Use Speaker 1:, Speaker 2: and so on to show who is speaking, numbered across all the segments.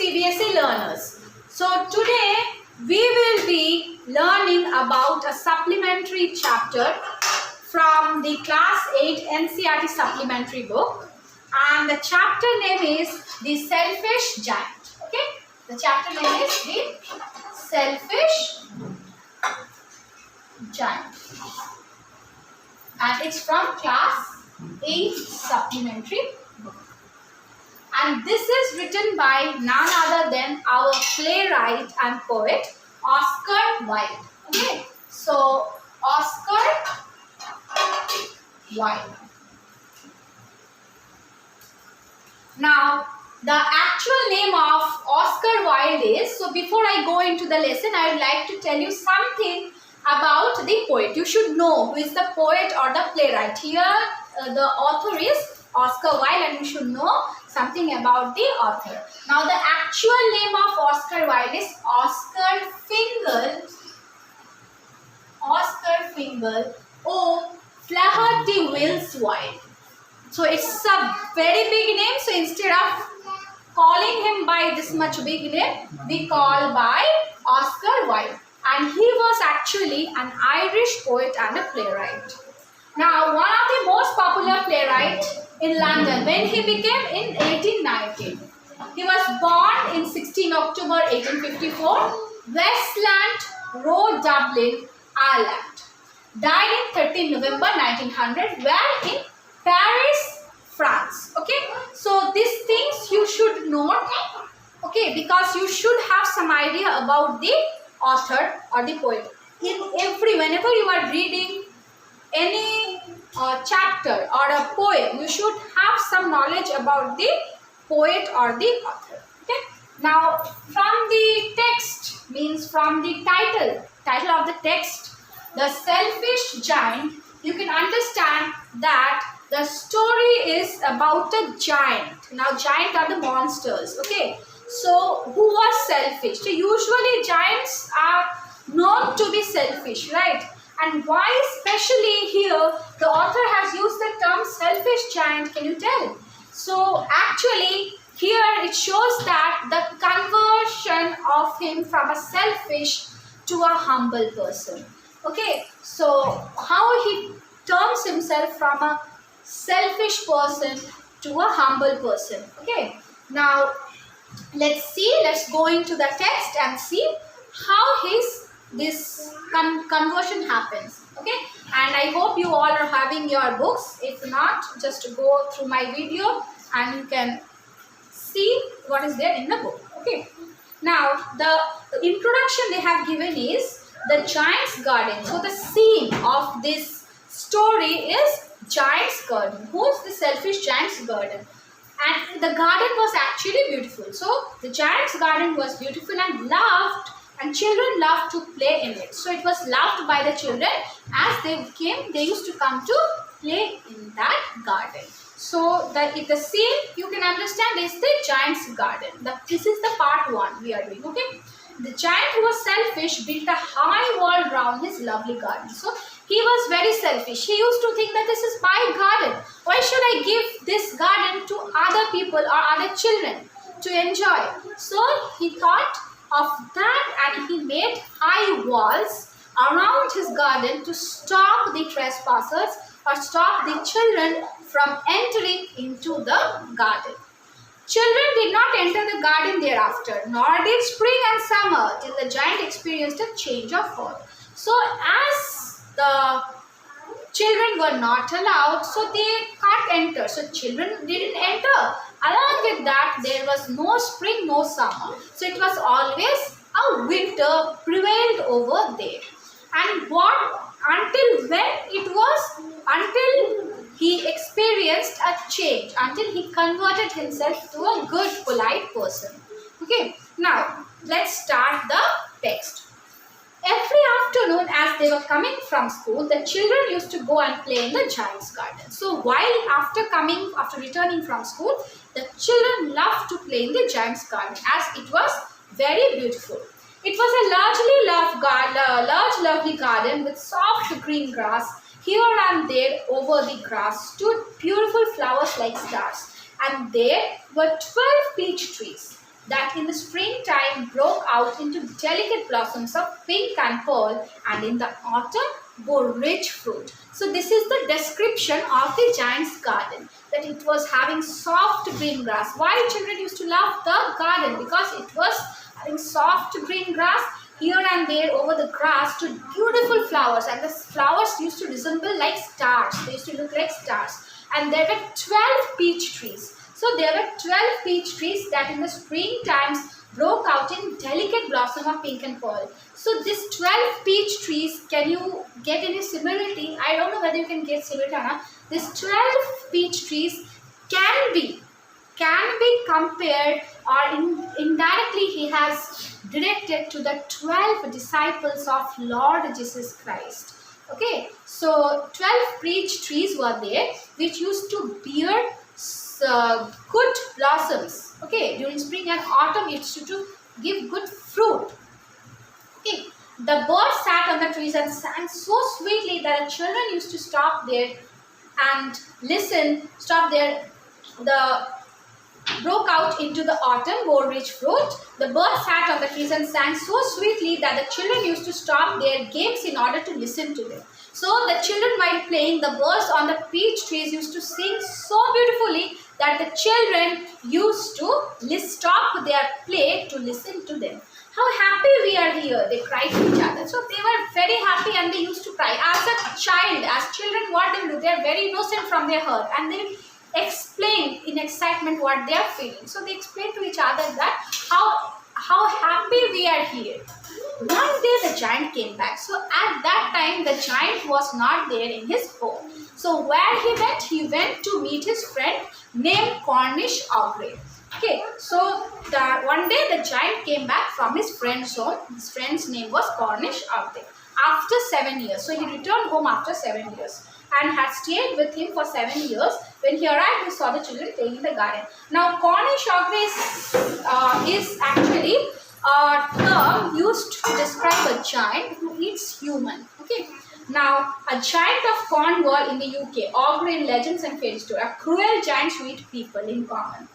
Speaker 1: CBSE learners. So today we will be learning about a supplementary chapter from the Class-VIII NCERT supplementary book, and the chapter name is The Selfish Giant. Okay, the chapter name is The Selfish Giant, and it's from Class-VIII supplementary book. And this is written by none other than our playwright and poet Oscar Wilde. Okay, so Oscar Wilde. Now, the actual name of Oscar Wilde is, so before I go into the lesson, I would like to tell you something about the poet. You should know who is the poet or the playwright. Here, the author is Oscar Wilde, and you should know something about the author. Now, the actual name of Oscar Wilde is Oscar Fingal Flaherty Wills Wilde. So it's a very big name. So instead of calling him by this much big name, we call by Oscar Wilde. And he was actually an Irish poet and a playwright. Now, one of the most popular playwrights in London when he became in 1819. He was born in 16 October 1854, Westland Road, Dublin, Ireland. Died in 13 November 1900, where in Paris, France. Okay, so these things you should know. Okay, because you should have some idea about the author or the poet. Whenever you are reading any chapter or a poem, you should have some knowledge about the poet or the author. Okay. Now, from the text, means from the title of the text, The Selfish Giant, you can understand that the story is about a giant. Now, giant are the monsters. Okay. So, who was selfish? So, usually giants are known to be selfish, right? And why especially here the author has used the term selfish giant, can you tell? So actually here it shows that the conversion of him from a selfish to a humble person. Okay, so how he terms himself from a selfish person to a humble person. Okay, now let's go into the text and see how this conversion happens. Okay, and I hope you all are having your books. If not, just go through my video and you can see what is there in the book. Okay, now the introduction they have given is the giant's garden. So the scene of this story is giant's garden. Who is the selfish giant's garden? And the garden was actually beautiful. So the giant's garden was beautiful and loved, and children loved to play in it. So it was loved by the children. As they used to come to play in that garden. So the scene you can understand is the giant's garden. This is the part 1 we are doing. Okay. The giant who was selfish built a high wall round his lovely garden. So he was very selfish. He used to think that this is my garden. Why should I give this garden to other people or other children to enjoy? So he thought of that, and he made high walls around his garden to stop the trespassers or stop the children from entering into the garden. Children did not enter the garden thereafter, nor did spring and summer, till the giant experienced a change of fall. So as the children were not allowed, so they can't enter. So children didn't enter. Along with that, there was no spring, no summer. So it was always a winter prevailed over there. And until he experienced a change, until he converted himself to a good, polite person. Okay, now let's start the text. Every afternoon as they were coming from school, the children used to go and play in the giant's garden. So while after returning from school, the children loved to play in the giant's garden as it was very beautiful. It was a large lovely garden with soft green grass. Here and there over the grass stood beautiful flowers like stars, and there were 12 peach trees. that in the springtime broke out into delicate blossoms of pink and pearl, and in the autumn bore rich fruit. So this is the description of the giant's garden, that it was having soft green grass. Why children used to love the garden? Because it was having soft green grass. Here and there over the grass stood beautiful flowers, and the flowers used to resemble like stars. They used to look like stars. And there were 12 peach trees. So there were 12 peach trees that in the spring times broke out in delicate blossom of pink and pearl. So this 12 peach trees, can you get any similarity? I don't know whether you can get similarity or not. This 12 peach trees can be compared, or indirectly he has directed to the 12 disciples of Lord Jesus Christ. Okay, so 12 peach trees were there which used to bear good blossoms. Okay, during spring and autumn it used to give good fruit. Okay, the birds sat on the trees and sang so sweetly that the children used to stop there and listen. Stop there. The broke out into the autumn, bore rich fruit. The birds sat on the trees and sang so sweetly that the children used to stop their games in order to listen to them. So the children, while playing, the birds on the peach trees used to sing so beautifully that the children used to stop their play to listen to them. How happy we are here, they cried to each other. So they were very happy and they used to cry. As a child, as children, what they will do, they are very innocent from their heart, and they explain in excitement what they are feeling. So they explain to each other that how happy we are here. One day the giant came back. So at that time the giant was not there in his home. So where he went? He went to meet his friend named Cornish Ogre. Okay, so one day the giant came back from his friend's home. His friend's name was Cornish Ogre. After 7 years, so he returned home after 7 years and had stayed with him for 7 years. When he arrived, he saw the children playing in the garden. Now, Cornish Ogre is actually a term used to describe a giant who eats human. Okay. Now, a giant of Cornwall in the UK, Ogre in legends and fairy stories, a cruel giant who eat people in common.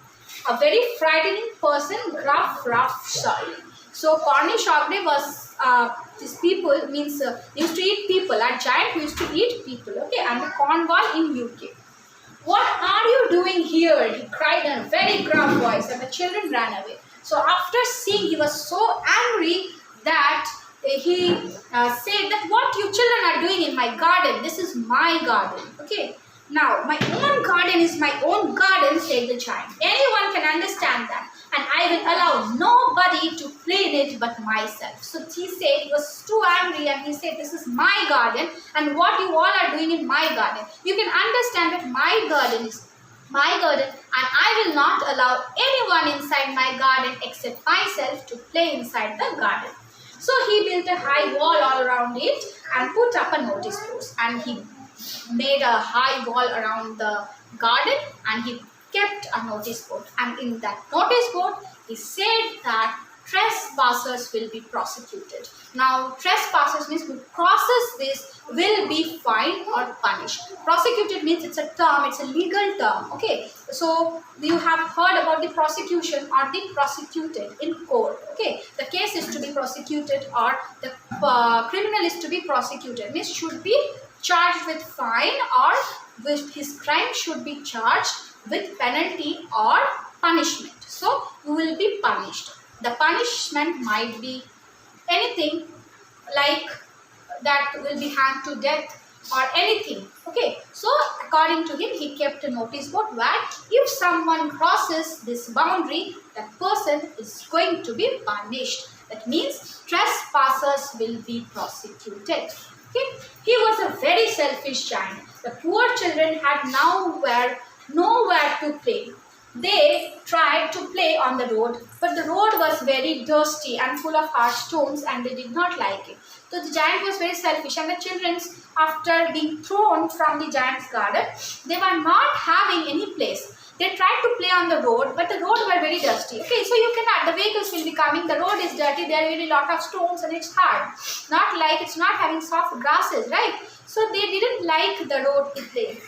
Speaker 1: A very frightening person, rough, sorry. So, Cornish Ogre was, these people means used to eat people, a giant who used to eat people, okay, and Cornwall in UK. What are you doing here? He cried in a very gruff voice, and the children ran away. So after seeing, he was so angry that he said that what you children are doing in my garden? This is my garden. Okay. Now, my own garden is my own garden, said the giant. Anyone can understand that. And I will allow nobody to play in it but myself. So he said, he was too angry, and he said, this is my garden, and what you all are doing in my garden. You can understand that my garden is my garden, and I will not allow anyone inside my garden except myself to play inside the garden. So he built a high wall all around it and put up a notice post, and he made a high wall around the garden, and he kept a notice board, and in that notice board he said that trespassers will be prosecuted. Now, trespassers means who crosses this will be fined or punished. Prosecuted means it's a term, it's a legal term. Okay, so you have heard about the prosecution or the prosecuted in court. Okay, the case is to be prosecuted, or the criminal is to be prosecuted, means should be charged with fine, or with his crime should be charged with penalty or punishment. So you will be punished. The punishment might be anything like that, will be hanged to death or anything. Okay, so according to him, he kept a notice board where if someone crosses this boundary, that person is going to be punished. That means trespassers will be prosecuted. Okay, he was a very selfish giant. The poor children had nowhere to play. They tried to play on the road, but the road was very dusty and full of hard stones, and they did not like it. So the giant was very selfish, and the children, after being thrown from the giant's garden, they were not having any place. They tried to play on the road, but the road were very dusty. Okay, so you cannot, the vehicles will be coming, the road is dirty, there will be a lot of stones and it's hard. Not like it's not having soft grasses, right? So they didn't like the road to play.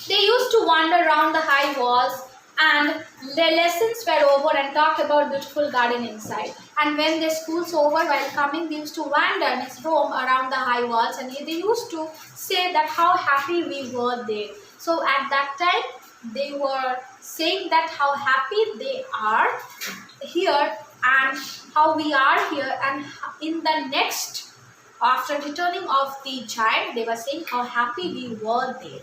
Speaker 1: They used to wander around the high walls And the lessons were over and talked about beautiful garden inside. And when the school's over, while coming, they used to wander and roam around the high walls, and they used to say that how happy we were there. So at that time, they were saying that how happy they are here and how we are here, and in the next, after returning of the giant, they were saying how happy we were there.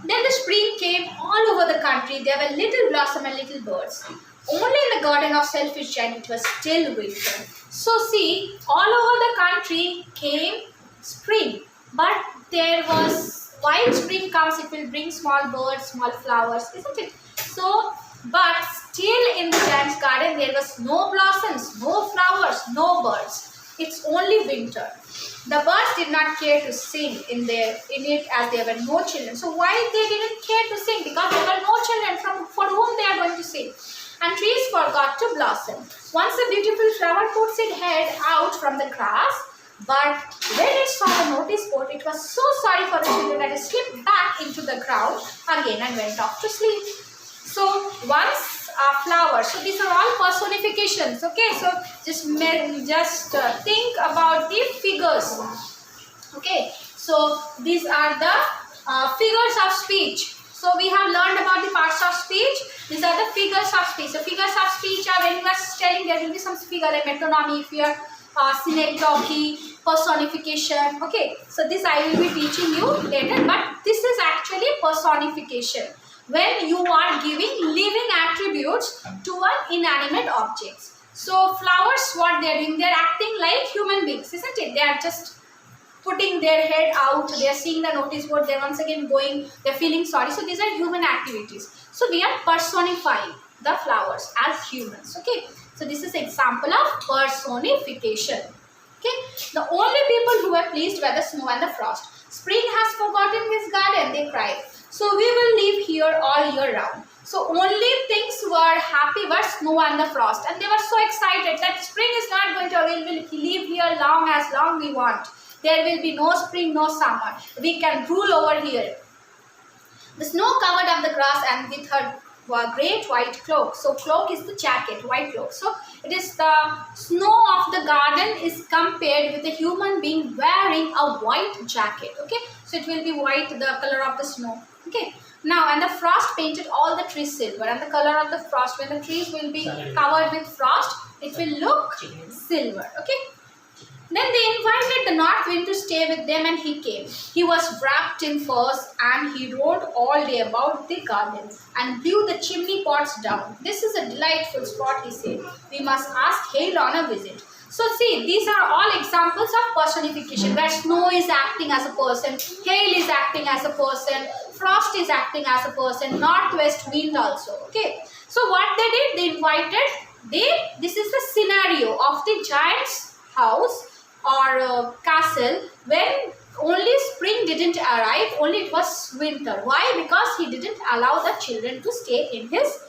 Speaker 1: Then the spring came all over the country. There were little blossom and little birds. Only in the garden of selfish giant it was still winter. So see, all over the country came spring. But there was, while spring comes, it will bring small birds, small flowers, isn't it? So, but still in the giant's garden there was no blossoms, no flowers, no birds. It's only winter. The birds did not care to sing in it as there were no children. So why they didn't care to sing? Because there were no children for whom they are going to sing. And trees forgot to blossom. Once a beautiful flower puts its head out from the grass, but when it saw the notice board, it was so sorry for the children that it slipped back into the ground again and went off to sleep. So once flowers. So these are all personifications. Okay, so just think about the figures. Okay, so these are the figures of speech. So we have learned about the parts of speech. These are the figures of speech. So figures of speech are, when you are studying, there will be some figure like metonymy, fear, synecdoche, personification. Okay, so this I will be teaching you later, but this is actually personification. When you are giving living attributes to an inanimate objects. So flowers, what they are doing, they are acting like human beings, isn't it? They are just putting their head out, they are seeing the notice board, they are once again going, they are feeling sorry. So these are human activities. So we are personifying the flowers as humans. Okay, so this is example of personification. Okay, the only people who were pleased were the snow and the frost. Spring has forgotten his garden, they cried. So we will live here all year round. So only things were happy were snow and the frost. And they were so excited that spring is not going to, we will live here as long we want. There will be no spring, no summer. We can rule over here. The snow covered up the grass and with her great white cloak. So cloak is the jacket, white cloak. So it is the snow of the garden is compared with a human being wearing a white jacket. Okay, so it will be white, the color of the snow. Okay, now and the frost painted all the trees silver, and the color of the frost, when the trees will be covered with frost, it will look silver. Okay, then they invited the north wind to stay with them, and he came. He was wrapped in furs, and he rode all day about the garden and blew the chimney pots down. This is a delightful spot, he said. We must ask Hail on a visit. So see, these are all examples of personification, where snow is acting as a person, hail is acting as a person, frost is acting as a person, northwest wind also. Okay, so what they did, they invited, this is the scenario of the giant's house or castle when only spring didn't arrive, only it was winter. Why? Because he didn't allow the children to stay in his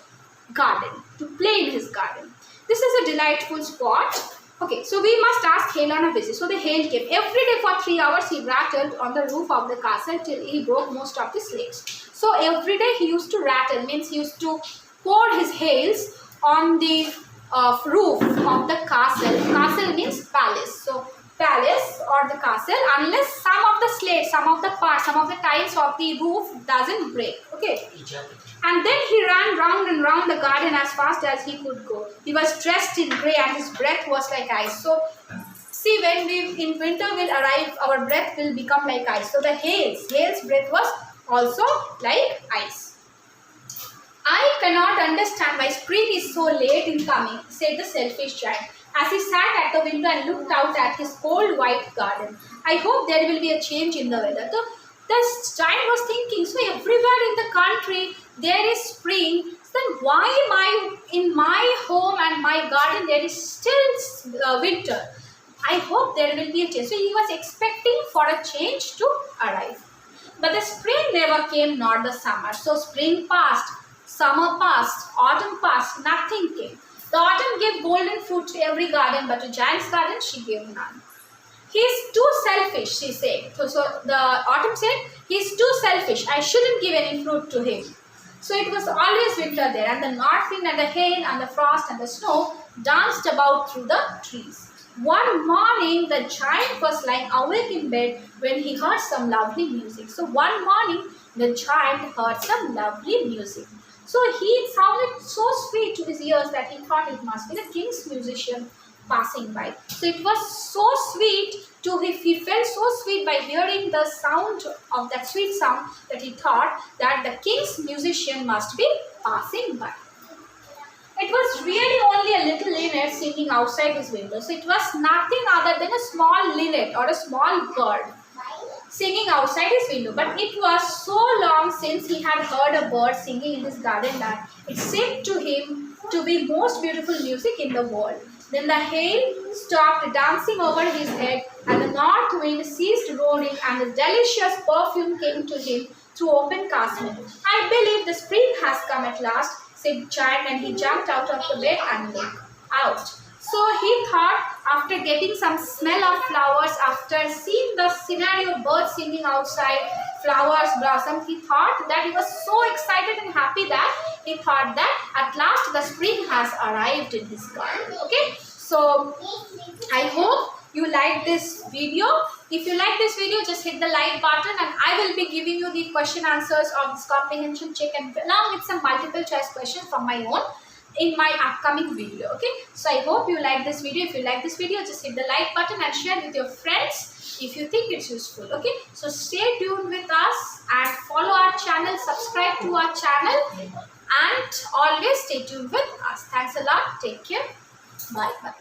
Speaker 1: garden, to play in his garden. This is a delightful spot. Okay, so we must ask Hail on a visit. So the hail came. Every day for 3 hours he rattled on the roof of the castle till he broke most of the slates. So every day he used to rattle, means he used to pour his hails on the roof of the castle. Castle means palace. So palace or the castle, unless some of the slates, some of the parts, some of the tiles of the roof doesn't break. Okay. And then he ran round and round the garden as fast as he could go. He was dressed in grey and his breath was like ice. So see, when in winter will arrive, our breath will become like ice. So the hail's breath was also like ice. I cannot understand why spring is so late in coming, said the selfish giant, as he sat at the window and looked out at his cold white garden. I hope there will be a change in the weather. So the giant was thinking, so everywhere in the country there is spring, then why in my home and my garden there is still winter? I hope there will be a change. So he was expecting for a change to arrive. But the spring never came, nor the summer. So spring passed, summer passed, autumn passed, nothing came. The autumn gave golden fruit to every garden, but to giant's garden she gave none. He is too selfish, she said. So the autumn said, he is too selfish. I shouldn't give any fruit to him. So it was always winter there, and the north wind and the hail and the frost and the snow danced about through the trees. One morning, the giant was lying awake in bed when he heard some lovely music. So one morning, the giant heard some lovely music. So it sounded so sweet to his ears that he thought it must be the king's musician passing by. So it was so sweet to him, he felt so sweet by hearing the sound of that sweet sound that he thought that the king's musician must be passing by. It was really only a little linnet singing outside his window. So it was nothing other than a small linnet or a small bird singing outside his window. But it was so long since he had heard a bird singing in his garden that it seemed to him to be most beautiful music in the world. Then the hail stopped dancing over his head, and the north wind ceased roaring, and the delicious perfume came to him through open casement. I believe the spring has come at last, said the giant, and he jumped out of the bed and looked out. So he thought, after getting some smell of flowers, after seeing the scenario, birds singing outside, flowers blossom, he thought that he was so excited and happy that he thought that at last the spring has arrived in his garden. Okay, so I hope you like this video. If you like this video, just hit the like button, and I will be giving you the question answers of this comprehension check and along with some multiple choice questions from my own in my upcoming video. Okay, so I hope you like this video. If you like this video, just hit the like button and share with your friends if you think it's useful. Okay, so stay tuned with us and follow our channel, subscribe to our channel, and always stay tuned with us. Thanks a lot. Take care. Bye.